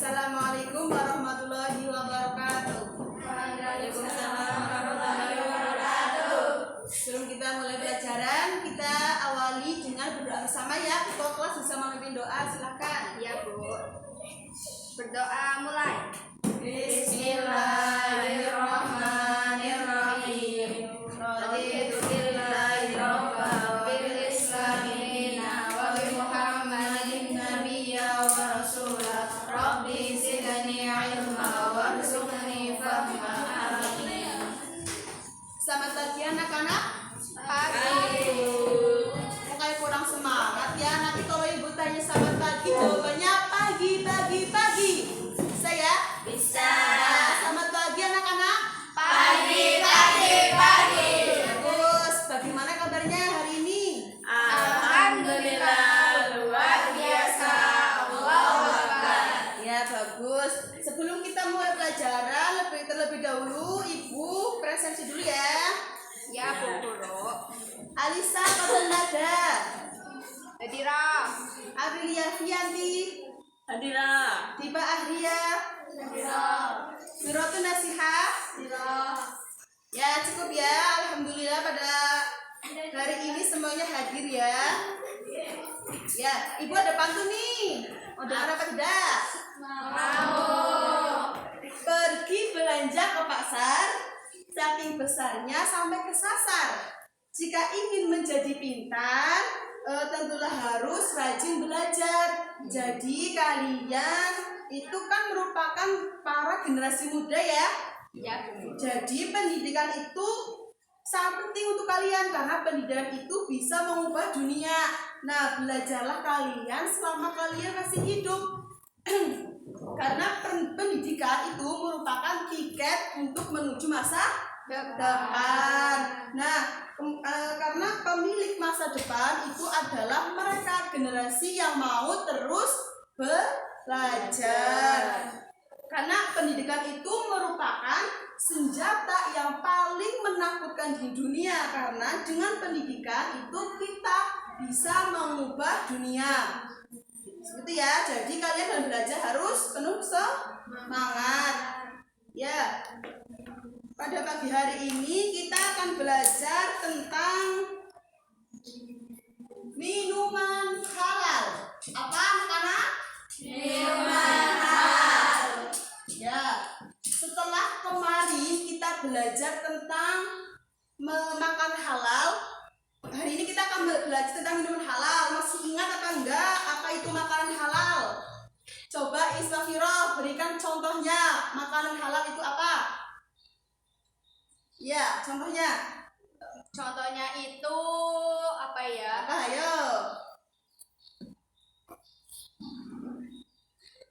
Assalamualaikum warahmatullahi wabarakatuh. Waalaikumsalam warahmatullahi wabarakatuh. Sebelum kita mulai pelajaran, kita awali dengan berdoa bersama ya. Ketua kelas bisa memimpin doa, silakan. Ya Bu. Berdoa mulai. Bismillahirrahmanirrahim. Raditu billahi rabban wa bil islami dinan wa bi Muhammadin nabiyyan wa rasulan. Rabbi zidni ilma warzuqni fahma. Amin. Selamat pagi anak-anak. Pagi. Kayak kurang semangat ya. Nanti kalau ibu tanya selamat pagi, jawabannya pagi, pagi, pagi. Bisa ya? Bisa. Nah, selamat pagi anak-anak. Pagi, pagi, pagi. Bagus. Bagaimana kabarnya hari ini? Alhamdulillah luar biasa. Allahu Akbar. Ya, bagus. Sebelum kita mulai pelajaran, terlebih dahulu ibu presensi dulu ya. Ya Bu Guru. Alisa Fatunada, Hadira. Aprilia Fianti, Hadira. Tiba Ahria, Hadira. Suratu Nasihah. Ya, cukup ya. Alhamdulillah pada hari ini semuanya hadir ya. Ya, ibu ada pantun nih. Mau dengar apa tidak? Mau. Pergi belanja ke pasar, saking besarnya sampai kesasar. Jika ingin menjadi pintar, tentulah harus rajin belajar. Jadi kalian itu kan merupakan para generasi muda ya. Ya Bu. Jadi pendidikan itu sangat penting untuk kalian karena pendidikan itu bisa mengubah dunia. Nah, belajarlah kalian selama kalian masih hidup. Karena pendidikan itu merupakan tiket untuk menuju masa depan. Nah, karena pemilik masa depan itu adalah mereka, generasi yang mau terus belajar. Karena pendidikan itu merupakan senjata yang paling menakutkan di dunia. Karena dengan pendidikan itu kita bisa mengubah dunia. Seperti ya, jadi kalian dalam belajar harus penuh semangat. Ya, pada pagi hari ini kita akan belajar tentang minuman halal. Apa anak-anak? Minuman halal. Ya, setelah kemarin kita belajar tentang makan halal, hari ini kita akan belajar tentang minuman halal. Masih ingat apa enggak apa itu makanan halal? Coba Istighfirah berikan contohnya. Makanan halal itu apa? Ya, contohnya. Contohnya itu apa ya? Apa ayo?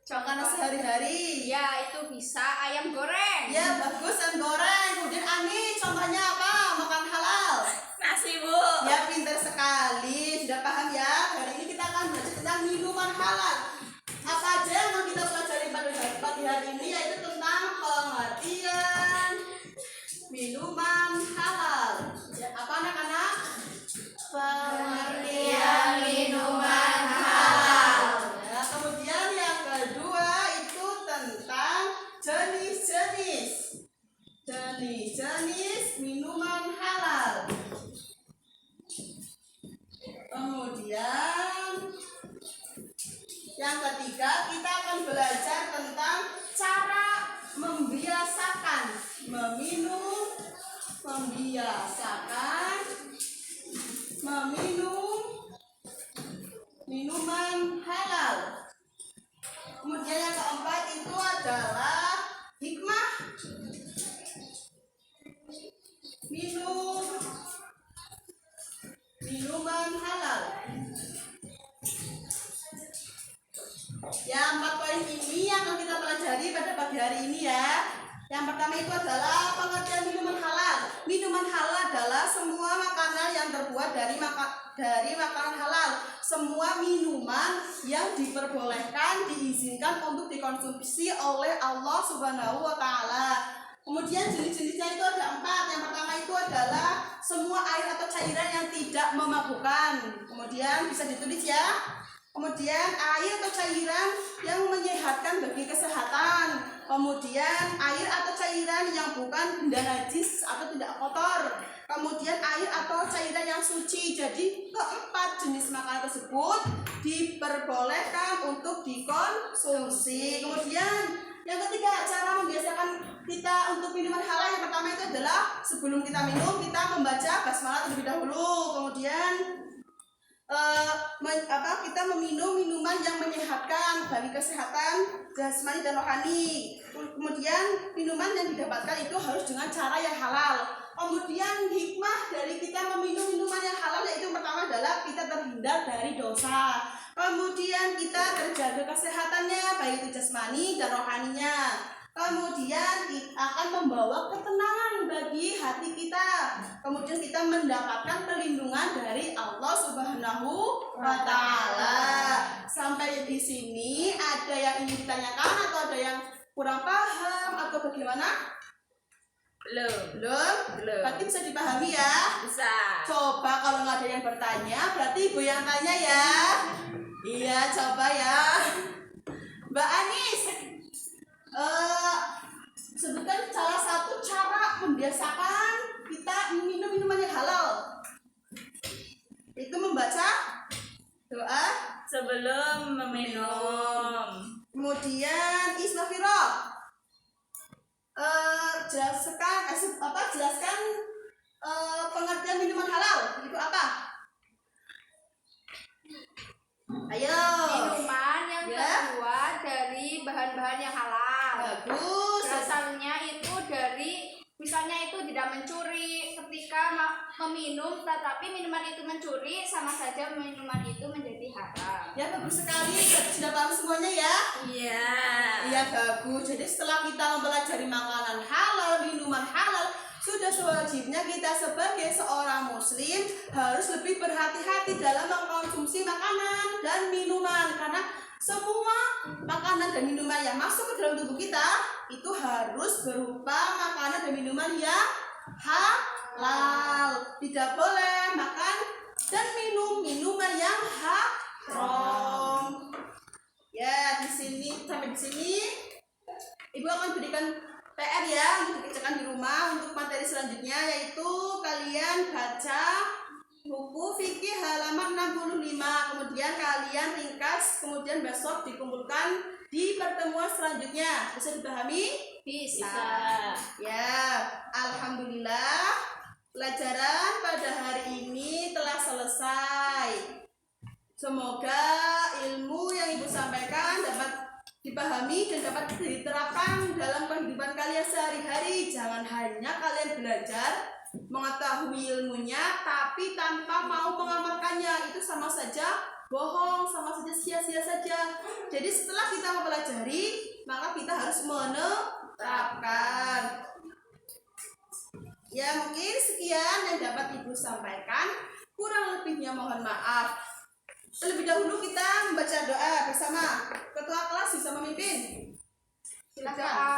Makanan sehari-hari. Ya, itu bisa ayam goreng. Ya, bagus ayam goreng. Kemudian Ani, contohnya apa? Makan halal. Nasi Bu. Ya, pintar sekali. Sudah paham ya? Hari ini kita akan belajar tentang minuman halal. Apa aja yang mau kita pelajari pada pagi hari ini, yaitu tentang pengertian minuman halal. Ya, apa anak-anak? Pengertian minuman halal. Ya, kemudian yang kedua itu tentang jenis minuman halal. Kemudian yang ketiga kita akan belajar tentang cara membiasakan meminum minuman halal. Kemudian yang keempat itu adalah hikmah minum minuman halal. Ya, 4 poin ini yang akan kita pelajari pada pagi hari ini ya. Yang pertama itu adalah pengertian minuman halal. Minuman halal adalah semua makanan yang terbuat dari makanan halal. Semua minuman yang diperbolehkan, diizinkan untuk dikonsumsi oleh Allah Subhanahu wa Ta'ala. Kemudian jenis-jenisnya itu ada 4. Yang pertama itu adalah semua air atau cairan yang tidak memabukkan. Kemudian bisa ditulis ya. Kemudian air atau cairan yang menyehatkan bagi kesehatan. Kemudian air atau cairan yang bukan benda najis atau tidak kotor. Kemudian air atau cairan yang suci. Jadi keempat jenis makanan tersebut diperbolehkan untuk dikonsumsi. Kemudian yang ketiga, cara membiasakan kita untuk minuman halal yang pertama itu adalah sebelum kita minum kita membaca basmalah terlebih dahulu. Kemudian kita meminum minuman yang menyehatkan bagi kesehatan jasmani dan rohani. Kemudian minuman yang didapatkan itu harus dengan cara yang halal. Kemudian hikmah dari kita meminum minuman yang halal yaitu pertama adalah kita terhindar dari dosa. Kemudian kita terjaga kesehatannya baik itu jasmani dan rohaninya. Kemudian kita akan membawa ketenangan bagi hati kita. Kemudian kita mendapatkan perlindungan dari Allah Subhanahu wa Ta'ala. Sampai di sini ada yang ingin ditanyakan atau ada yang kurang paham atau bagaimana? Belum. Berarti bisa dipahami ya? Bisa. Coba kalau nggak ada yang bertanya, berarti ibu yang tanya ya. Iya, coba ya. Mbak Anis, sebutkan salah satu cara membiasakan kita minum minuman yang halal. Itu membaca doa Sebelum meminum. kemudian Isnafiro. Jelaskan pengertian minuman halal itu apa? Ayo. Minuman yang terbuat dari bahan-bahan yang halal. Bagus. Asalnya itu dari, misalnya itu tidak mencuri ketika meminum, tetapi minuman itu mencuri, sama saja minuman itu menjadi haram. Ya bagus sekali, sudah paham semuanya ya? Iya. Iya bagus. Jadi setelah kita mempelajari makanan halal, minuman halal, sudah sewajibnya kita sebagai seorang muslim harus lebih berhati-hati dalam mengkonsumsi makanan dan minuman, karena semua makanan dan minuman yang masuk ke dalam tubuh kita itu harus berupa makanan dan minuman yang halal. Tidak boleh makan dan minum minuman yang haram. Ya, di sini sampai di sini Ibu akan berikan PR ya untuk dikerjakan di rumah untuk materi selanjutnya, yaitu kalian baca buku fikih halaman 65, kemudian kalian ringkas, kemudian besok dikumpulkan di pertemuan selanjutnya. Bisa dipahami? Bisa. Ya, alhamdulillah pelajaran pada hari ini telah selesai. Semoga ilmu yang Ibu sampaikan dapat dipahami dan dapat diterapkan dalam kehidupan kalian sehari-hari. Jangan hanya kalian belajar mengetahui ilmunya tapi tanpa mau mengamalkannya. Itu sama saja bohong, sama saja sia-sia saja. Jadi setelah kita mempelajari, maka kita harus menerapkan. Ya, mungkin sekian yang dapat Ibu sampaikan. Kurang lebihnya mohon maaf. Terlebih dahulu kita membaca doa bersama. Ketua kelas bisa memimpin. Silakan.